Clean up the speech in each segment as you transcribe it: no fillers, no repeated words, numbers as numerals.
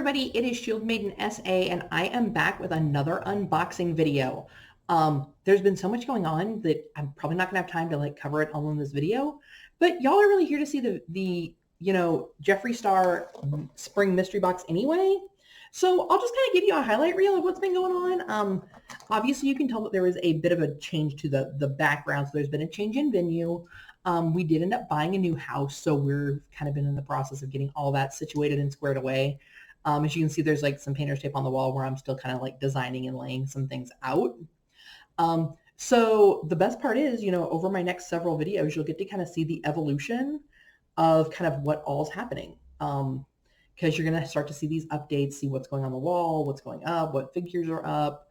everybody, it is Shield Maiden SA and I am back with another unboxing video. There's been so much going on that I'm probably not gonna have time to like cover it all in this video, but y'all are really here to see the Jeffree Star spring mystery box anyway. So I'll just kind of give you a highlight reel of what's been going on. Obviously you can tell that there was a bit of a change to the background, so there's been a change in venue. We did end up buying a new house, so we're kind of been in the process of getting all that situated and squared away. As you can see, there's like some painter's tape on the wall where I'm still kind of like designing and laying some things out. So the best part is, over my next several videos, you'll get to kind of see the evolution of kind of what all's happening. Because you're going to start to see these updates, see what's going on the wall, what's going up, what figures are up,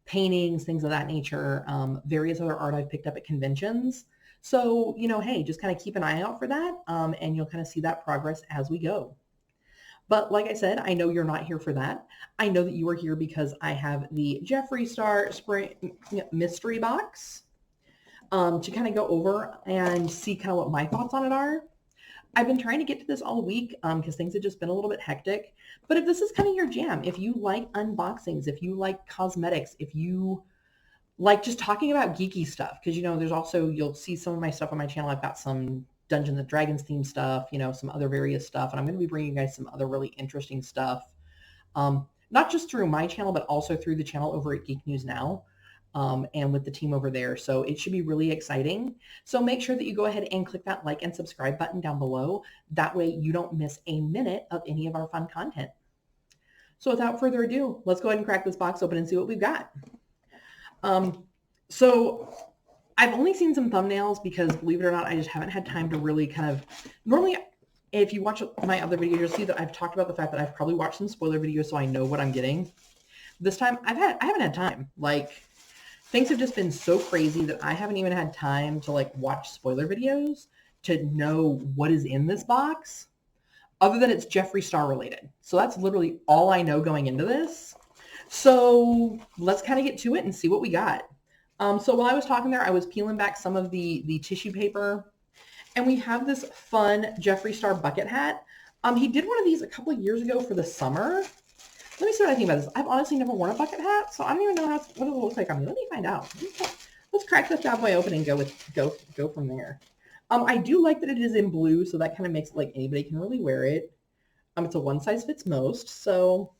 paintings, things of that nature, various other art I've picked up at conventions. So, hey, just kind of keep an eye out for that, and you'll kind of see that progress as we go. But like I said, I know you're not here for that. I know that you are here because I have the Jeffree Star Spring Mystery Box to kind of go over and see kind of what my thoughts on it are. I've been trying to get to this all week because things have just been a little bit hectic. But if this is kind of your jam, if you like unboxings, if you like cosmetics, if you like just talking about geeky stuff, because there's also, you'll see some of my stuff on my channel. I've got some Dungeons and Dragons themed stuff, some other various stuff, and I'm going to be bringing you guys some other really interesting stuff, not just through my channel, but also through the channel over at Geek News Now, and with the team over there. So it should be really exciting. So make sure that you go ahead and click that like and subscribe button down below. That way you don't miss a minute of any of our fun content. So without further ado, let's go ahead and crack this box open and see what we've got. So I've only seen some thumbnails because, believe it or not, I just haven't had time to really kind of, normally if you watch my other videos, you'll see that I've talked about the fact that I've probably watched some spoiler videos so I know what I'm getting. This time I haven't had time. Like, things have just been so crazy that I haven't even had time to like watch spoiler videos to know what is in this box, other than it's Jeffree Star related. So that's literally all I know going into this. So let's kind of get to it and see what we got. So while I was talking there, I was peeling back some of the tissue paper, and we have this fun Jeffree Star bucket hat. He did one of these a couple of years ago for the summer. Let me see what I think about this. I've honestly never worn a bucket hat, so I don't even know what it looks like on me. Let me find out. Let's crack this bad boy open and go from there. I do like that it is in blue, so that kind of makes it like anybody can really wear it. It's a one size fits most, so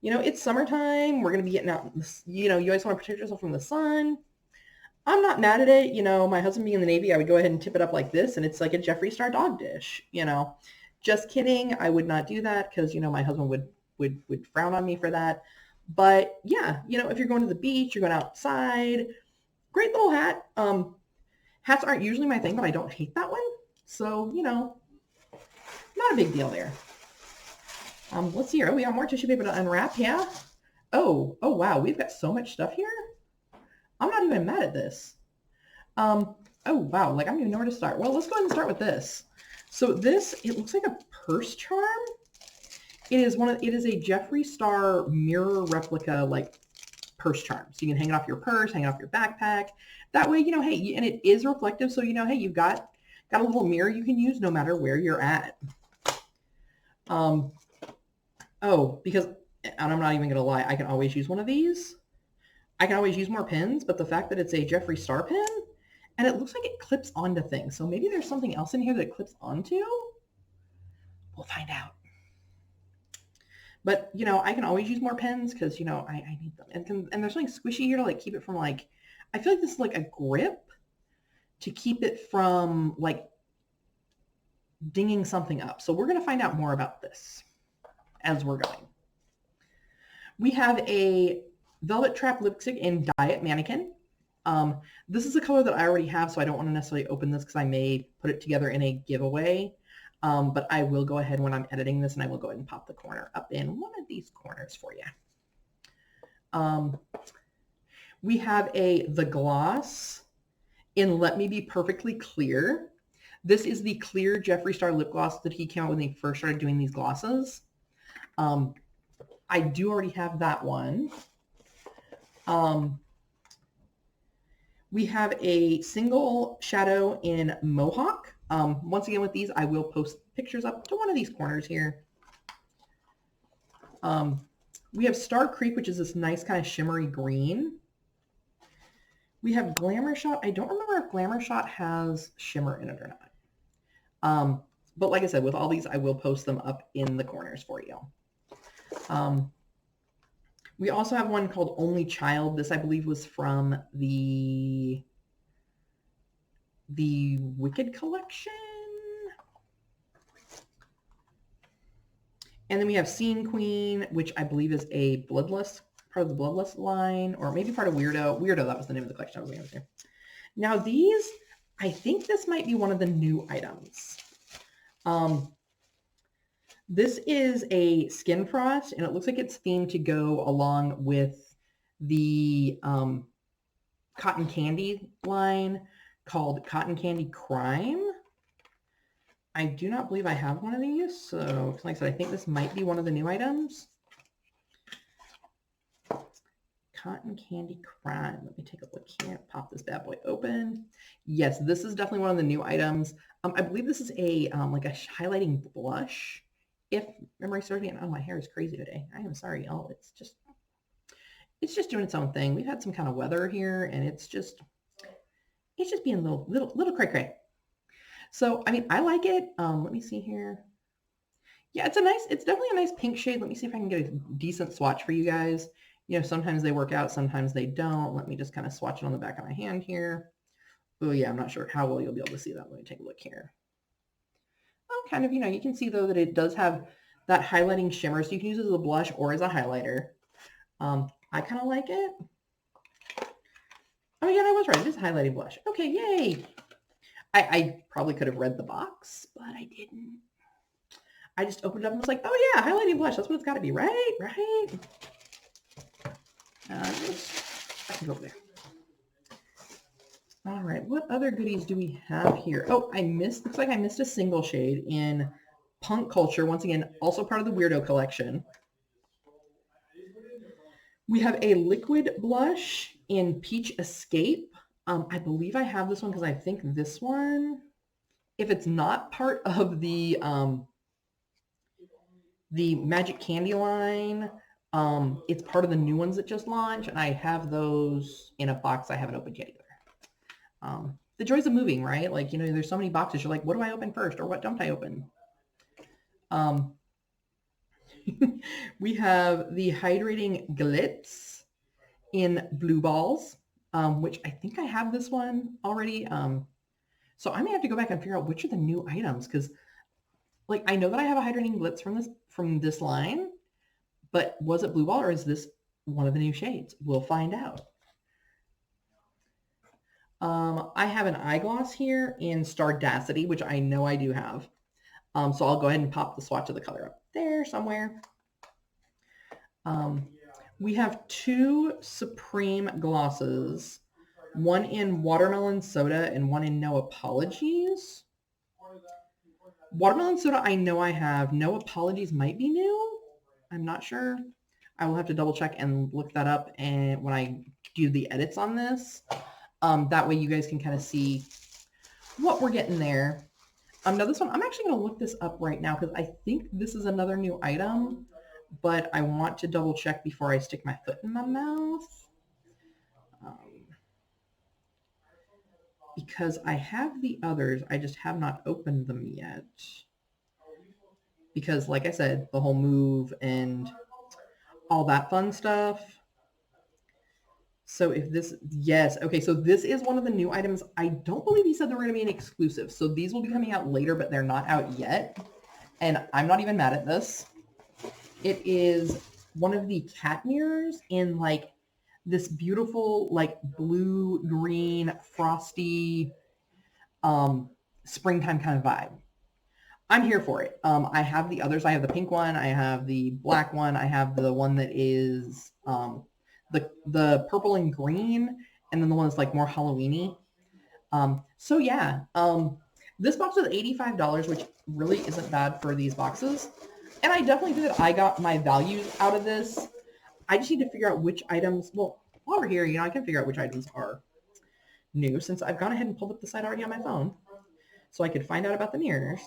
it's summertime. We're going to be getting out. You always want to protect yourself from the sun. I'm not mad at it. My husband being in the Navy, I would go ahead and tip it up like this, and it's like a Jeffree Star dog dish. Just kidding. I would not do that because, my husband would frown on me for that. But yeah, if you're going to the beach, you're going outside, great little hat. Hats aren't usually my thing, but I don't hate that one. So, not a big deal there. Let's see here. Oh, we got more tissue paper to unwrap. Yeah. Oh, wow. We've got so much stuff here. I'm not even mad at this. Oh, wow. Like, I don't even know where to start. Well, let's go ahead and start with this. So this, it looks like a purse charm. It is a Jeffree Star mirror replica, like, purse charm. So you can hang it off your purse, hang it off your backpack. That way, hey, and it is reflective. So, hey, you've got a little mirror you can use no matter where you're at. Oh, because, and I'm not even going to lie, I can always use one of these. I can always use more pins, but the fact that it's a Jeffree Star pin, and it looks like it clips onto things. So maybe there's something else in here that it clips onto. We'll find out. But, I can always use more pins because, I need them. And there's something squishy here to like keep it from like, I feel like this is like a grip to keep it from like dinging something up. So we're going to find out more about this as we're going. We have a Velvet Trap lipstick in Diet Mannequin. This is a color that I already have, so I don't want to necessarily open this because I may put it together in a giveaway. But I will go ahead when I'm editing this, and I will go ahead and pop the corner up in one of these corners for you. We have the gloss in Let Me Be Perfectly Clear. This is the clear Jeffree Star lip gloss that he came out when he first started doing these glosses. I do already have that one. We have a single shadow in Mohawk. Once again with these, I will post pictures up to one of these corners here. We have Star Creek, which is this nice kind of shimmery green. We have Glamour Shot. I don't remember if Glamour Shot has shimmer in it or not. But like I said, with all these, I will post them up in the corners for you. We also have one called Only Child. This, I believe, was from the Wicked collection. And then we have Scene Queen, which I believe is a Bloodless, part of the Bloodless line, or maybe part of Weirdo. Weirdo, that was the name of the collection I was going to. Now these, I think this might be one of the new items. This is a Skin Frost, and it looks like it's themed to go along with the Cotton Candy line called Cotton Candy Crime. I do not believe I have one of these, so like I said, I think this might be one of the new items. Cotton Candy Crime. Let me take a look here. Pop this bad boy open. Yes, this is definitely one of the new items. I believe this is a like a highlighting blush. If memory serves me, and oh, my hair is crazy today. I am sorry, y'all. It's just doing its own thing. We've had some kind of weather here, and it's just being a little cray cray. So, I mean, I like it. Let me see here. Yeah, it's definitely a nice pink shade. Let me see if I can get a decent swatch for you guys. You know, sometimes they work out, sometimes they don't. Let me just kind of swatch it on the back of my hand here. Oh yeah, I'm not sure how well you'll be able to see that. Let me take a look here. Oh, kind of, you know, you can see though that it does have that highlighting shimmer, so you can use it as a blush or as a highlighter. I kind of like it. Oh yeah, I was right. It is highlighting blush. Okay, yay. I probably could have read the box, but I didn't. I just opened it up and was like, oh yeah, highlighting blush. That's what it's got to be, right? Right. I can go over there. All right, what other goodies do we have here? Oh, looks like I missed a single shade in Punk Culture. Once again, also part of the Weirdo collection. We have a liquid blush in Peach Escape. I believe I have this one because I think this one, if it's not part of the Magic Candy line, it's part of the new ones that just launched, and I have those in a box I haven't opened yet either. The joys of moving, right? Like, you know, there's so many boxes. You're like, what do I open first, or what don't I open? We have the Hydrating Glitz in Blue Balls, which I think I have this one already. So I may have to go back and figure out which are the new items, because like I know that I have a Hydrating Glitz from this line, but was it Blue Ball or is this one of the new shades? We'll find out. I have an eye gloss here in Stardacity, which I know I do have. So I'll go ahead and pop the swatch of the color up there somewhere. We have two Supreme glosses, one in Watermelon Soda and one in No Apologies. Watermelon Soda I know I have. No Apologies might be new. I'm not sure. I will have to double check and look that up and when I do the edits on this. That way you guys can kind of see what we're getting there. Now this one, I'm actually going to look this up right now because I think this is another new item, but I want to double check before I stick my foot in my mouth. Because I have the others, I just have not opened them yet. Because like I said, the whole move and all that fun stuff. So if this, yes, okay, so this is one of the new items. I don't believe he said they were going to be an exclusive. So these will be coming out later, but they're not out yet. And I'm not even mad at this. It is one of the cat mirrors in like this beautiful like blue, green, frosty, springtime kind of vibe. I'm here for it. I have the others. I have the pink one. I have the black one. I have the one that is the purple and green, and then the one that's like more Halloween-y. So yeah, this box was $85, which really isn't bad for these boxes. And I definitely think that I got my value out of this. I just need to figure out which items, well, while we're here, you know, I can figure out which items are new since I've gone ahead and pulled up the site already on my phone so I could find out about the mirrors.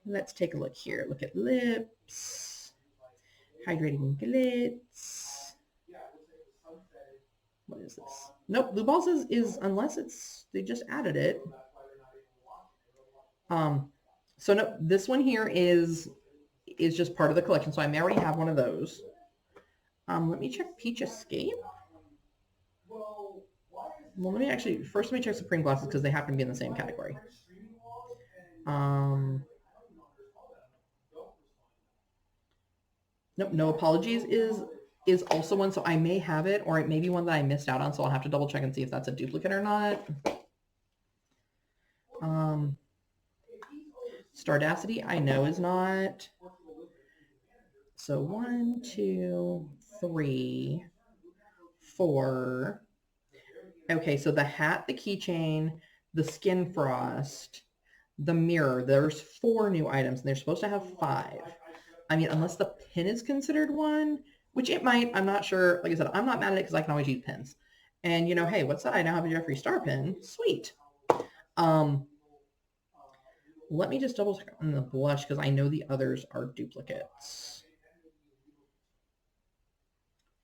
Let's take a look here. Look at lips. Hydrating glitz. What is this? Nope, Blue Balls is unless it's, they just added it. So no, this one here is just part of the collection. So I may already have one of those. Let me check Peach Escape. Well, let me actually, first let me check Supreme Glasses because they happen to be in the same category. Nope, No Apologies is also one, so I may have it, or it may be one that I missed out on, so I'll have to double check and see if that's a duplicate or not. Stardacity, I know is not. So 1, 2, 3, 4. Okay, so the hat, the keychain, the skin frost, the mirror. There's 4 new items, and they're supposed to have 5. I mean, unless the pin is considered one, which it might. I'm not sure. Like I said, I'm not mad at it because I can always use pins. And, you know, hey, what's that? I now have a Jeffree Star pin. Sweet. Let me just double check on the blush because I know the others are duplicates.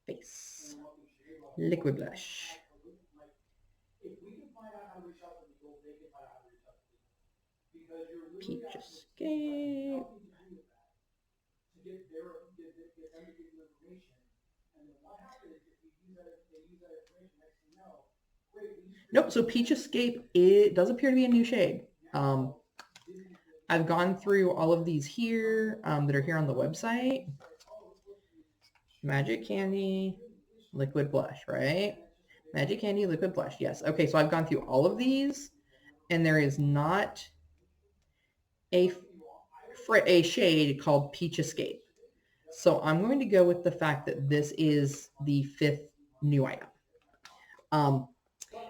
Face. Liquid blush. Peach Escape. Nope, so Peach Escape, it does appear to be a new shade. I've gone through all of these here that are here on the website. Magic Candy, Liquid Blush, right? Magic Candy, Liquid Blush, yes. Okay, so I've gone through all of these, and there is not a shade called Peach Escape. So I'm going to go with the fact that this is the 5th new item.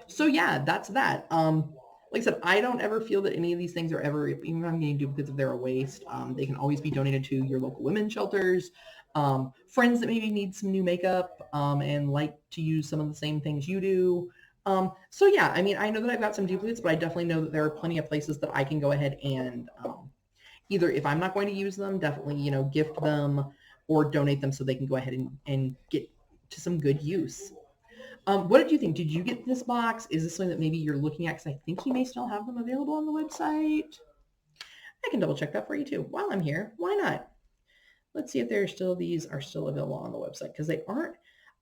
So yeah, that's that. Like I said, I don't ever feel that any of these things are ever, even if I'm getting duplicates, if they're a waste. They can always be donated to your local women's shelters, friends that maybe need some new makeup and like to use some of the same things you do. So yeah, I mean, I know that I've got some duplicates, but I definitely know that there are plenty of places that I can go ahead and either, if I'm not going to use them, definitely, you know, gift them or donate them so they can go ahead and get to some good use. What did you think? Did you get this box? Is this something that maybe you're looking at? Because I think he may still have them available on the website. I can double check that for you too. While I'm here, why not? Let's see if these are still available on the website because they aren't.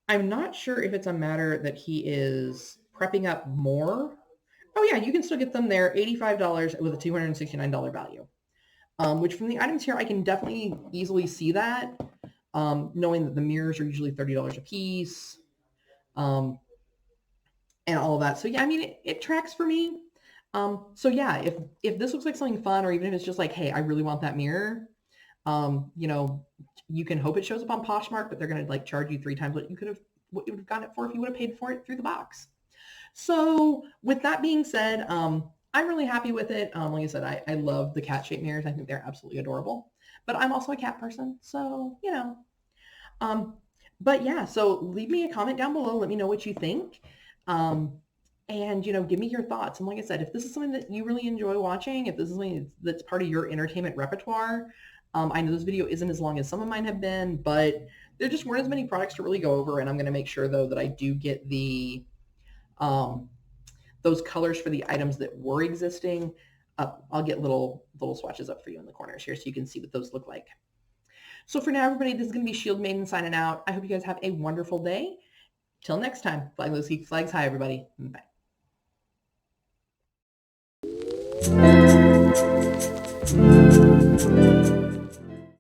I'm not sure if it's a matter that he is prepping up more. Oh yeah, you can still get them there, $85 with a $269 value. Which from the items here, I can definitely easily see that, knowing that the mirrors are usually $30 a piece. And all of that. So yeah, I mean, it tracks for me. So yeah, if this looks like something fun, or even if it's just like, hey, I really want that mirror, you know, you can hope it shows up on Poshmark, but they're going to like charge you 3 times what you would have gotten it for if you would have paid for it through the box. So with that being said, I'm really happy with it. Like I said, I love the cat-shaped mirrors. I think they're absolutely adorable, but I'm also a cat person. So, you know, but yeah, so leave me a comment down below. Let me know what you think. And, you know, give me your thoughts. And like I said, if this is something that you really enjoy watching, if this is something that's part of your entertainment repertoire, I know this video isn't as long as some of mine have been, but there just weren't as many products to really go over. And I'm going to make sure, though, that I do get the those colors for the items that were existing. I'll get little swatches up for you in the corners here so you can see what those look like. So for now, everybody, this is going to be Shield Maiden signing out. I hope you guys have a wonderful day. Till next time, Flag Those Geek Flags. Hi, everybody. Bye.